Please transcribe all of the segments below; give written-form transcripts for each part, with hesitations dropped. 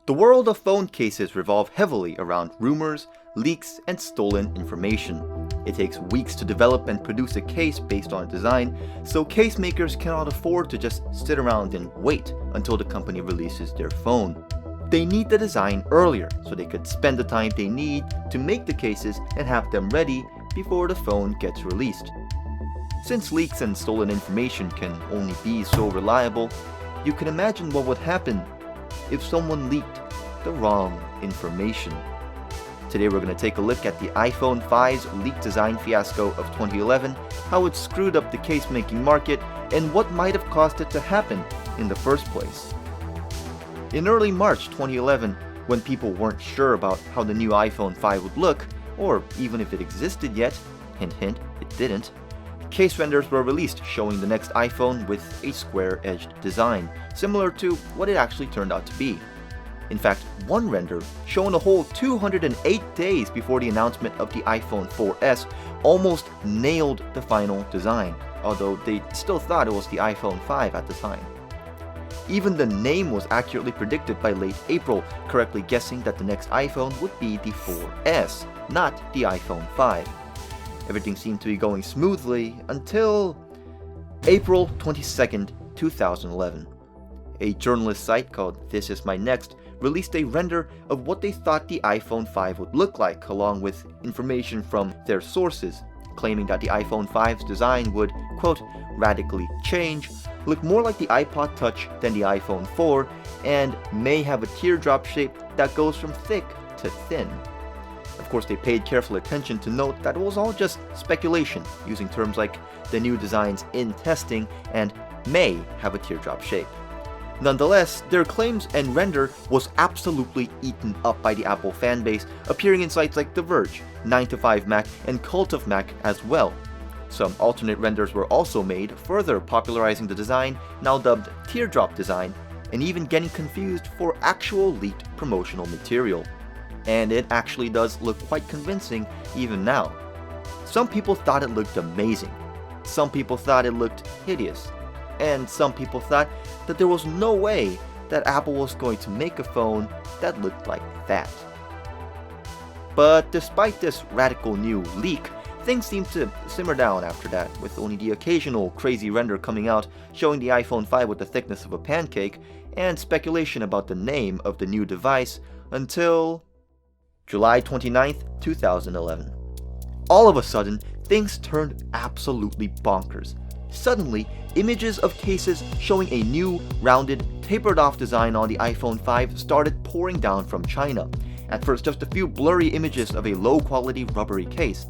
The world of phone cases revolve heavily around rumors, leaks, and stolen information. It takes weeks to develop and produce a case based on a design, so case makers cannot afford to just sit around and wait until the company releases their phone. They need the design earlier so they could spend the time they need to make the cases and have them ready before the phone gets released. Since leaks and stolen information can only be so reliable, you can imagine what would happen if someone leaked the wrong information. Today we're going to take a look at the iPhone 5's leaked design fiasco of 2011, how it screwed up the case-making market, and what might have caused it to happen in the first place. In early March 2011, when people weren't sure about how the new iPhone 5 would look, or even if it existed yet, hint hint, it didn't, case renders were released showing the next iPhone with a square-edged design, similar to what it actually turned out to be. In fact, one render, shown a whole 208 days before the announcement of the iPhone 4S, almost nailed the final design, although they still thought it was the iPhone 5 at the time. Even the name was accurately predicted by late April, correctly guessing that the next iPhone would be the 4S, not the iPhone 5. Everything seemed to be going smoothly until April 22nd, 2011. A journalist site called This Is My Next released a render of what they thought the iPhone 5 would look like, along with information from their sources, claiming that the iPhone 5's design would, quote, radically change, look more like the iPod Touch than the iPhone 4, and may have a teardrop shape that goes from thick to thin. Of course, they paid careful attention to note that it was all just speculation, using terms like the new design's in testing and may have a teardrop shape. Nonetheless, their claims and render was absolutely eaten up by the Apple fanbase, appearing in sites like The Verge, 9to5Mac, and Cult of Mac as well. Some alternate renders were also made, further popularizing the design, now dubbed teardrop design, and even getting confused for actual leaked promotional material. And it actually does look quite convincing even now. Some people thought it looked amazing. Some people thought it looked hideous. And some people thought that there was no way that Apple was going to make a phone that looked like that. But despite this radical new leak, things seemed to simmer down after that, with only the occasional crazy render coming out showing the iPhone 5 with the thickness of a pancake, and speculation about the name of the new device until July 29th, 2011. All of a sudden, things turned absolutely bonkers. Suddenly, images of cases showing a new, rounded, tapered-off design on the iPhone 5 started pouring down from China. At first, just a few blurry images of a low-quality rubbery case,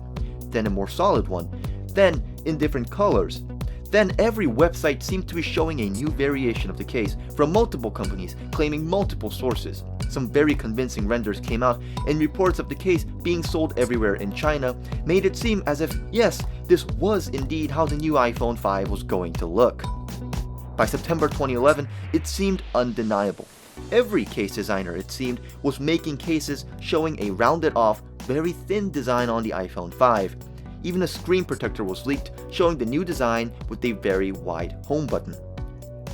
then a more solid one, then in different colors. Then every website seemed to be showing a new variation of the case from multiple companies claiming multiple sources. Some very convincing renders came out, and reports of the case being sold everywhere in China made it seem as if, yes, this was indeed how the new iPhone 5 was going to look. By September 2011, it seemed undeniable. Every case designer, it seemed, was making cases showing a rounded off, very thin design on the iPhone 5. Even a screen protector was leaked, showing the new design with a very wide home button.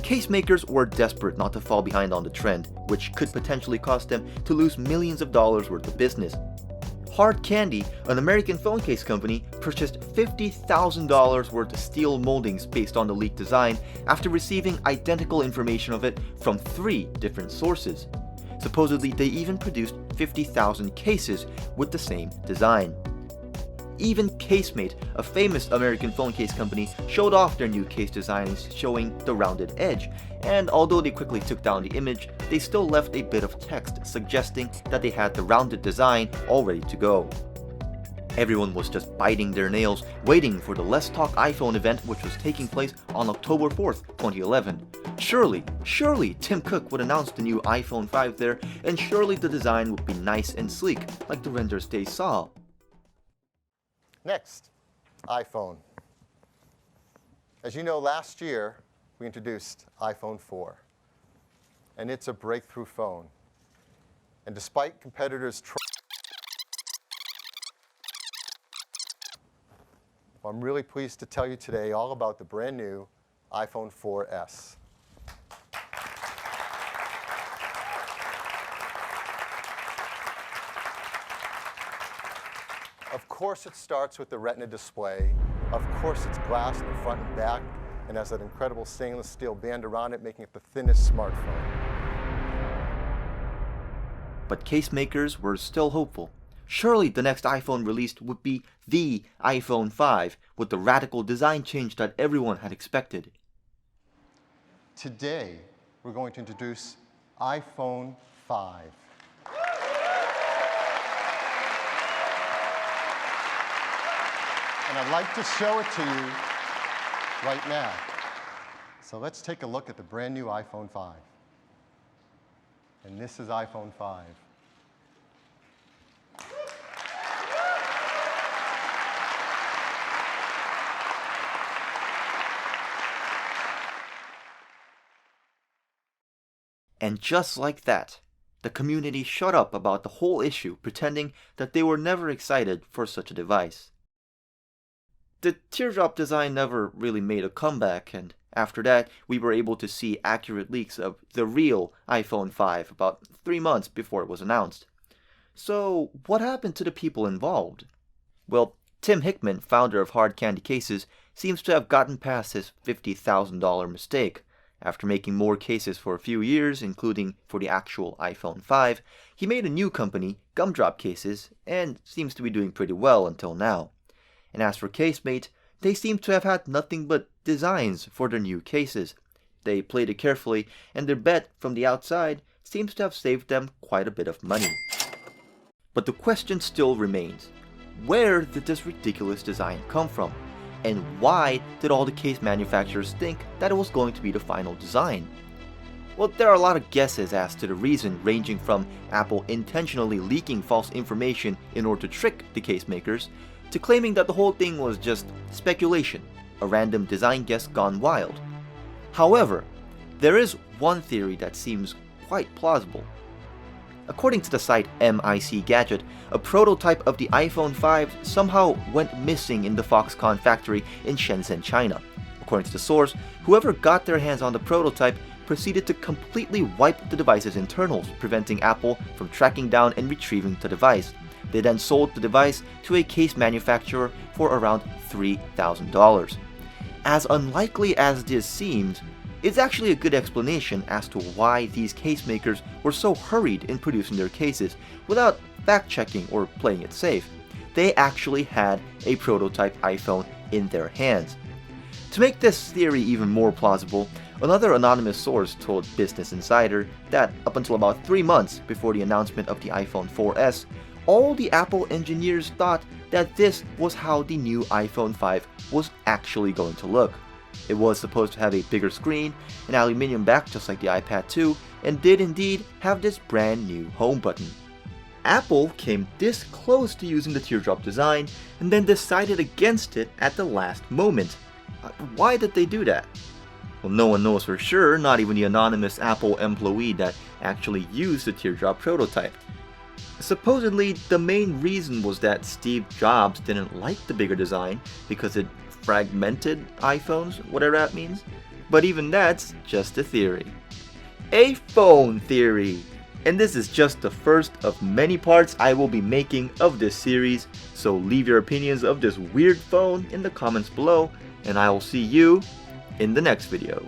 Case makers were desperate not to fall behind on the trend, which could potentially cost them to lose millions of dollars worth of business. Hard Candy, an American phone case company, purchased $50,000 worth of steel moldings based on the leaked design after receiving identical information of it from 3 different sources. Supposedly, they even produced 50,000 cases with the same design. Even Casemate, a famous American phone case company, showed off their new case designs showing the rounded edge, and although they quickly took down the image, they still left a bit of text suggesting that they had the rounded design all ready to go. Everyone was just biting their nails, waiting for the Let's Talk iPhone event, which was taking place on October 4th, 2011. Surely Tim Cook would announce the new iPhone 5 there, and surely the design would be nice and sleek, like the renders they saw. Next, iPhone. As you know, last year we introduced iPhone 4, and it's a breakthrough phone. And despite competitors' I'm really pleased to tell you today all about the brand new iPhone 4S. Of course it starts with the Retina display. Of course it's glass in the front and back and has that incredible stainless steel band around it, making it the thinnest smartphone. But case makers were still hopeful. Surely the next iPhone released would be the iPhone 5 with the radical design change that everyone had expected. Today, we're going to introduce iPhone 5. And I'd like to show it to you right now. So let's take a look at the brand new iPhone 5. And this is iPhone 5. And just like that, the community shut up about the whole issue, pretending that they were never excited for such a device. The teardrop design never really made a comeback, and after that, we were able to see accurate leaks of the real iPhone 5 about 3 months before it was announced. So, what happened to the people involved? Well, Tim Hickman, founder of Hard Candy Cases, seems to have gotten past his $50,000 mistake. After making more cases for a few years, including for the actual iPhone 5, he made a new company, Gumdrop Cases, and seems to be doing pretty well until now. And as for Casemate, they seem to have had nothing but designs for their new cases. They played it carefully, and their bet from the outside seems to have saved them quite a bit of money. But the question still remains, where did this ridiculous design come from? And why did all the case manufacturers think that it was going to be the final design? Well, there are a lot of guesses as to the reason, ranging from Apple intentionally leaking false information in order to trick the case makers, to claiming that the whole thing was just speculation, a random design guess gone wild. However, there is one theory that seems quite plausible. According to the site MIC Gadget, a prototype of the iPhone 5 somehow went missing in the Foxconn factory in Shenzhen, China. According to the source, whoever got their hands on the prototype proceeded to completely wipe the device's internals, preventing Apple from tracking down and retrieving the device. They then sold the device to a case manufacturer for around $3,000. As unlikely as this seems, it's actually a good explanation as to why these case makers were so hurried in producing their cases without fact-checking or playing it safe. They actually had a prototype iPhone in their hands. To make this theory even more plausible, another anonymous source told Business Insider that up until about 3 months before the announcement of the iPhone 4S, all the Apple engineers thought that this was how the new iPhone 5 was actually going to look. It was supposed to have a bigger screen, an aluminium back just like the iPad 2, and did indeed have this brand new home button. Apple came this close to using the teardrop design and then decided against it at the last moment. Why did they do that? Well, no one knows for sure, not even the anonymous Apple employee that actually used the teardrop prototype. Supposedly, the main reason was that Steve Jobs didn't like the bigger design because it fragmented iPhones, whatever that means. But even that's just a theory. A phone theory! And this is just the first of many parts I will be making of this series, so leave your opinions of this weird phone in the comments below, and I will see you in the next video.